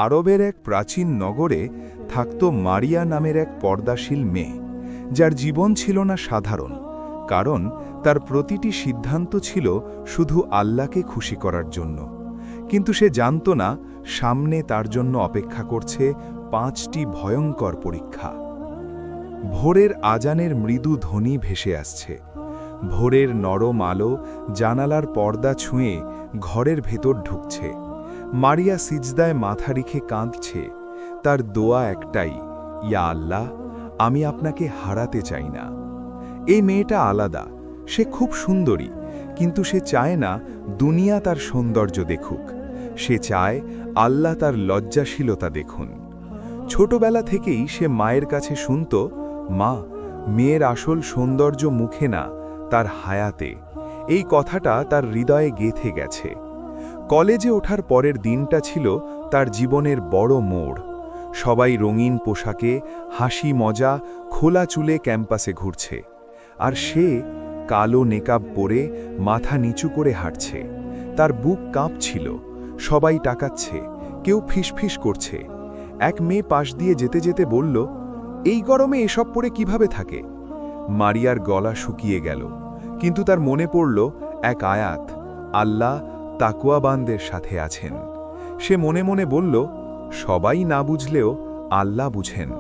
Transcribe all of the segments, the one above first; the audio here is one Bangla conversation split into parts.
আরবের এক প্রাচীন নগরে থাকত মারিয়া নামের এক পর্দাশীল মেয়ে, যার জীবন ছিল না সাধারণ, কারণ তার প্রতিটি সিদ্ধান্ত ছিল শুধু আল্লাহকে খুশি করার জন্য। কিন্তু সে জানত না সামনে তার জন্য অপেক্ষা করছে 5টি ভয়ঙ্কর পরীক্ষা। ভোরের আজানের মৃদু ধ্বনি ভেসে আসছে। ভোরের নরম আলো জানালার পর্দা ছুঁয়ে ঘরের ভেতর ঢুকছে। মারিয়া সিজদায় মাথা রেখে কাঁদছে। তার দোয়া একটাই, ইয়া আল্লাহ, আমি আপনাকে হারাতে চাই না। এই মেয়েটা আলাদা, সে খুব সুন্দরী, কিন্তু সে চায় না দুনিয়া তার সৌন্দর্য দেখুক। সে চায় আল্লাহ তার লজ্জাশীলতা দেখুন। ছোটবেলা থেকেই সে মায়ের কাছে শুনত, মা, মেয়ের আসল সৌন্দর্য মুখে না, তার হায়াতে। এই কথাটা তার হৃদয়ে গেঁথে গেছে। কলেজে ওঠার পরের দিনটা ছিল তার জীবনের বড় মোড়। সবাই রঙিন পোশাকে, হাসি মজা, খোলা চুলে ক্যাম্পাসে ঘুরছে, আর সে কালো নেকাব পরে মাথা নিচু করে হাঁটছে। তার বুক কাঁপছিল। সবাই তাকাচ্ছে, কেউ ফিসফিস করছে। এক মেয়ে পাশ দিয়ে যেতে যেতে বলল, এই গরমে এসব পরে কিভাবে থাকে? মারিয়ার গলা শুকিয়ে গেল, কিন্তু তার মনে পড়ল এক আয়াত, আল্লাহ তাকওয়াবানদের সাথে আছেন। সে মনে মনে বলল, সবাই না বুঝলেও আল্লাহ বুঝেন।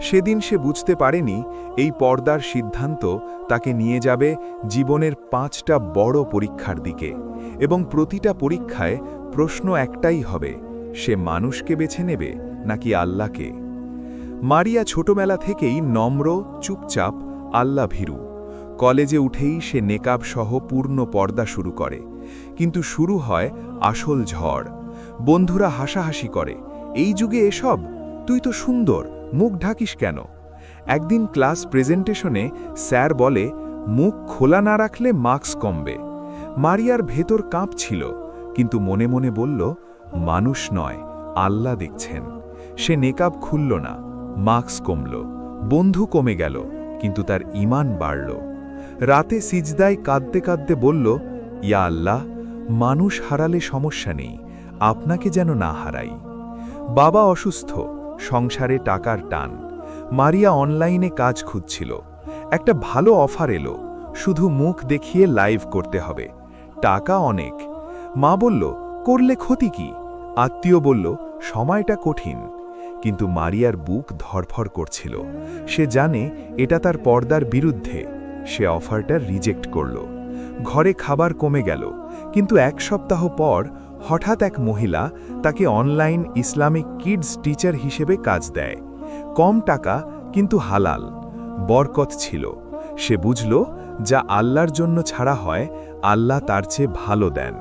সেদিন সে বুঝতে পারেনি এই পর্দার সিদ্ধান্ত তাকে নিয়ে যাবে জীবনের 5টা বড় পরীক্ষার দিকে, এবং প্রতিটা পরীক্ষায় প্রশ্ন একটাই হবে, সে মানুষকে বেছে নেবে নাকি আল্লাহকে। মারিয়া ছোটবেলা থেকেই নম্র, চুপচাপ, আল্লাহ ভীরু। কলেজে উঠেই সে নেকাব সহ পূর্ণ পর্দা শুরু করে, কিন্তু শুরু হয় আসল ঝড়। বন্ধুরা হাসাহাসি করে, এই যুগে এসব, তুই তো সুন্দর, মুখ ঢাকিস কেন? একদিন ক্লাস প্রেজেন্টেশনে স্যার বলে, মুখ খোলা না রাখলে মার্কস কমবে। মারিয়ার ভেতর কাঁপছিল, কিন্তু মনে মনে বলল, মানুষ নয়, আল্লাহ দেখছেন। সে নেকাব খুলল না, মার্কস কমল, বন্ধু কমে গেল, কিন্তু তার ঈমান বাড়ল। রাতে সিজদায় কাঁদতে কাঁদতে বলল, ইয়া আল্লাহ, মানুষ হারালে সমস্যা নেই, আপনাকে যেন না হারাই। বাবা অসুস্থ, সংসারে টাকার টান। মারিয়া অনলাইনে কাজ খুঁজছিল। একটা ভালো অফার এলো, শুধু মুখ দেখিয়ে লাইভ করতে হবে, টাকা অনেক। মা বলল, করলে ক্ষতি কি? আত্মীয় বলল, সময়টা কঠিন। কিন্তু মারিয়ার বুক ধড়ফড় করছিল। সে জানে এটা তার পর্দার বিরুদ্ধে। সে অফারটা রিজেক্ট করল। ঘরে খাবার কমে গেল, কিন্তু 1 সপ্তাহ পর হঠাৎ এক মহিলা তাকে অনলাইন ইসলামিক কিডস টিচার হিসেবে কাজ দেয়। কম টাকা, কিন্তু হালাল। বরকত ছিল। সে বুঝল, যা আল্লাহর জন্য ছাড়া হয়, আল্লাহ তার চেয়ে ভালো দেন।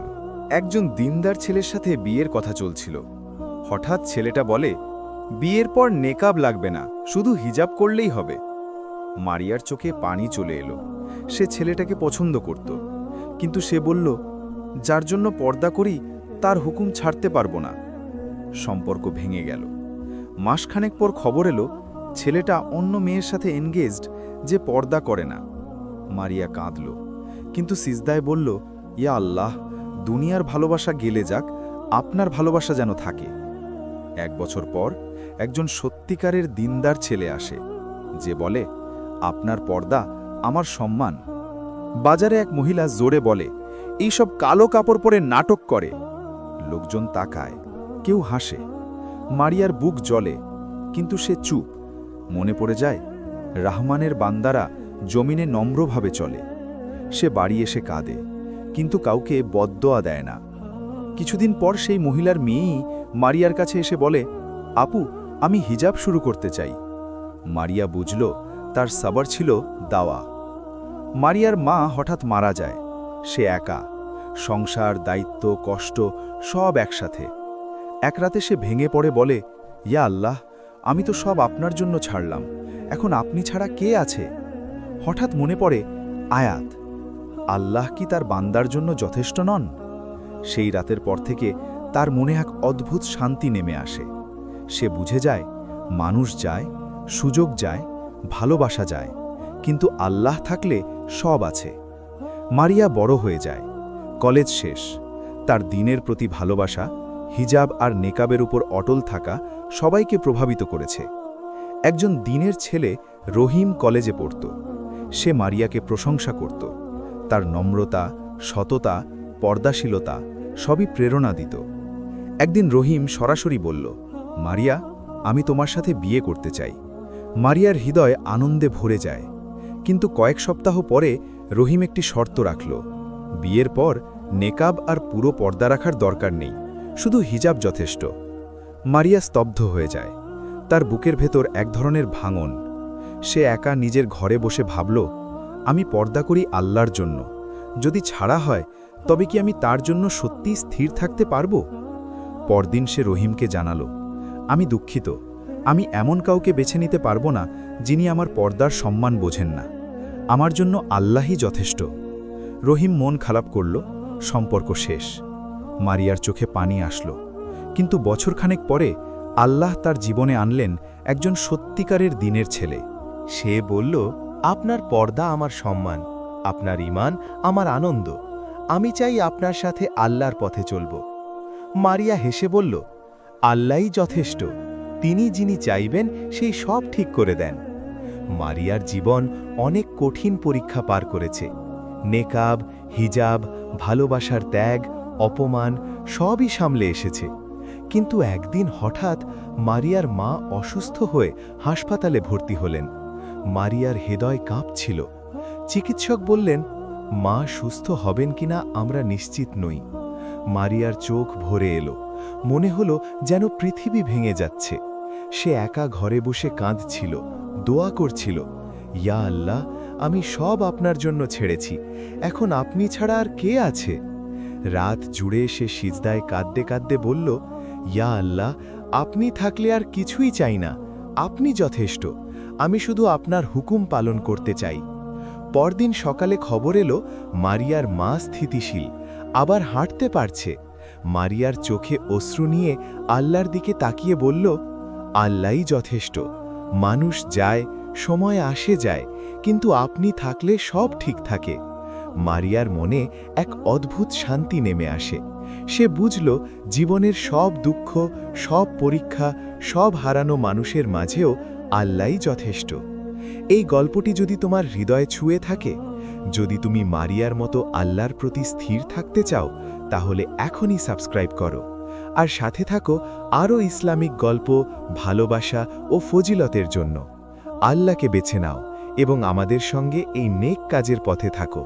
একজন দিনদার ছেলের সাথে বিয়ের কথা চলছিল। হঠাৎ ছেলেটা বলে, বিয়ের পর নেকাব লাগবে না, শুধু হিজাব করলেই হবে। মারিয়ার চোখে পানি চলে এলো। সে ছেলেটাকে পছন্দ করত, কিন্তু সে বলল, যার জন্য পর্দা করি তার হুকুম ছাড়তে পারবো না। সম্পর্ক ভেঙে গেল। মাসখানেক পর খবর এলো, ছেলেটা অন্য মেয়ের সাথে এনগেজড, যে পর্দা করে না। মারিয়া কাঁদল, কিন্তু সিজদায় বলল, ইয়া আল্লাহ, দুনিয়ার ভালোবাসা গেলে যাক, আপনার ভালোবাসা যেন থাকে। 1 বছর পর একজন সত্যিকারের দিনদার ছেলে আসে, যে বলে, আপনার পর্দা আমার সম্মান। বাজারে এক মহিলা জোরে বলে, এইসব কালো কাপড় পরে নাটক করে। লোকজন তাকায়, কেউ হাসে। মারিয়ার বুক জ্বলে, কিন্তু সে চুপ। মনে পড়ে যায়, রহমানের বান্দারা জমিনে নম্রভাবে চলে। সে বাড়ি এসে কাঁদে, কিন্তু কাউকে বদদোয়া দেয় না। কিছুদিন পর সেই মহিলার মেয়েই মারিয়ার কাছে এসে বলে, আপু, আমি হিজাব শুরু করতে চাই। মারিয়া বুঝল, তার সাবর ছিল দাওয়া। মারিয়ার মা হঠাৎ মারা যায়। সে একা, সংসার, দায়িত্ব, কষ্ট সব একসাথে। এক রাতে সে ভেঙে পড়ে বলে, ইয়া আল্লাহ, আমি তো সব আপনার জন্য ছাড়লাম, এখন আপনি ছাড়া কে আছে? হঠাৎ মনে পড়ে আয়াত, আল্লাহ কি তার বান্দার জন্য যথেষ্ট নন? সেই রাতের পর থেকে তার মনে এক অদ্ভুত শান্তি নেমে আসে। সে বুঝে যায়, মানুষ যায়, সুযোগ যায়, ভালোবাসা যায়, কিন্তু আল্লাহ থাকলে সব আছে। মারিয়া বড় হয়ে যায়। কলেজ শেষ। তার দিনের প্রতি ভালোবাসা, হিজাব আর নেকাবের উপর অটল থাকা সবাইকে প্রভাবিত করেছে। একজন দিনের ছেলে রহিম কলেজে পড়ত। সে মারিয়াকে প্রশংসা করত। তার নম্রতা, সততা, পর্দাশীলতা সবই প্রেরণা দিত। একদিন রহিম সরাসরি বলল, মারিয়া, আমি তোমার সাথে বিয়ে করতে চাই। মারিয়ার হৃদয় আনন্দে ভরে যায়। কিন্তু কয়েক সপ্তাহ পরে রহিম একটি শর্ত রাখল। বিয়ের পর নেকাব আর পুরো পর্দা রাখার দরকার নেই, শুধু হিজাব যথেষ্ট। মারিয়া স্তব্ধ হয়ে যায়। তার বুকের ভেতর এক ধরনের ভাঙন। সে একা নিজের ঘরে বসে ভাবল, আমি পর্দা করি আল্লাহর জন্য। যদি ছাড়া হয় তবে কি আমি তার জন্য সত্যিই স্থির থাকতে পারব? পরদিন সে রহিমকে জানালো, আমি দুঃখিত, আমি এমন কাউকে বেছে নিতে পারবো না যিনি আমার পর্দার সম্মান বোঝেন না। আমার জন্য আল্লাহই যথেষ্ট। রহিম মন খারাপ করল, সম্পর্ক শেষ। মারিয়ার চোখে পানি আসলো। কিন্তু বছরখানেক পরে আল্লাহ তার জীবনে আনলেন একজন সত্যিকারের দিনের ছেলে। সে বলল, আপনার পর্দা আমার সম্মান, আপনার ঈমান আমার আনন্দ। আমি চাই আপনার সাথে আল্লাহর পথে চলব। মারিয়া হেসে বলল, আল্লাহই যথেষ্ট, তিনি যিনি চাইবেন সেই সব ঠিক করে দেন। মারিয়ার জীবন অনেক কঠিন পরীক্ষা পার করেছে। নেকাব, হিজাব, ভালোবাসার ত্যাগ, অপমান সবই সামলে এসেছে। কিন্তু একদিন হঠাৎ মারিয়ার মা অসুস্থ হয়ে হাসপাতালে ভর্তি হলেন। মারিয়ার হৃদয় কাঁপছিল। চিকিৎসক বললেন, মা সুস্থ হবেন কিনা আমরা নিশ্চিত নই। মারিয়ার চোখ ভরে এলো। মনে হলো যেন পৃথিবী ভেঙে যাচ্ছে। সে একা ঘরে বসে কাঁদছিল, দোয়া করছিল, ইয়া আল্লাহ, আমি সব আপনার জন্য ছেড়েছি, এখন আপনি ছাড়া আর কে আছে? রাত জুড়ে সে সিজদায় কাঁদতে কাঁদতে বলল, ইয়া আল্লাহ, আপনি থাকলে আর কিছুই চাই না, আপনি যথেষ্ট, আমি শুধু আপনার হুকুম পালন করতে চাই। পরদিন সকালে খবর এলো মারিয়ার মা স্থিতিশীল, আবার হাঁটতে পারছে। মারিয়ার চোখে অশ্রু নিয়ে আল্লাহর দিকে তাকিয়ে বলল, আল্লাহই যথেষ্ট। মানুষ যায়, সময় আসে যায়, কিন্তু আপনি থাকলে সব ঠিক থাকে। মারিয়ার মনে এক অদ্ভুত শান্তি নেমে আসে। সে বুঝল জীবনের সব দুঃখ, সব পরীক্ষা, সব হারানো মানুষের মাঝেও আল্লাহই যথেষ্ট। এই গল্পটি যদি তোমার হৃদয়ে ছুঁয়ে থাকে, যদি তুমি মারিয়ার মতো আল্লাহর প্রতি স্থির থাকতে চাও, তাহলে এখনই সাবস্ক্রাইব করো। আর সাথে থাকো আরও ইসলামিক গল্প, ভালোবাসা ও ফজিলতের জন্য। আল্লাহকে বেছে নাও এবং আমাদের সঙ্গে এই নেক কাজের পথে থাকো।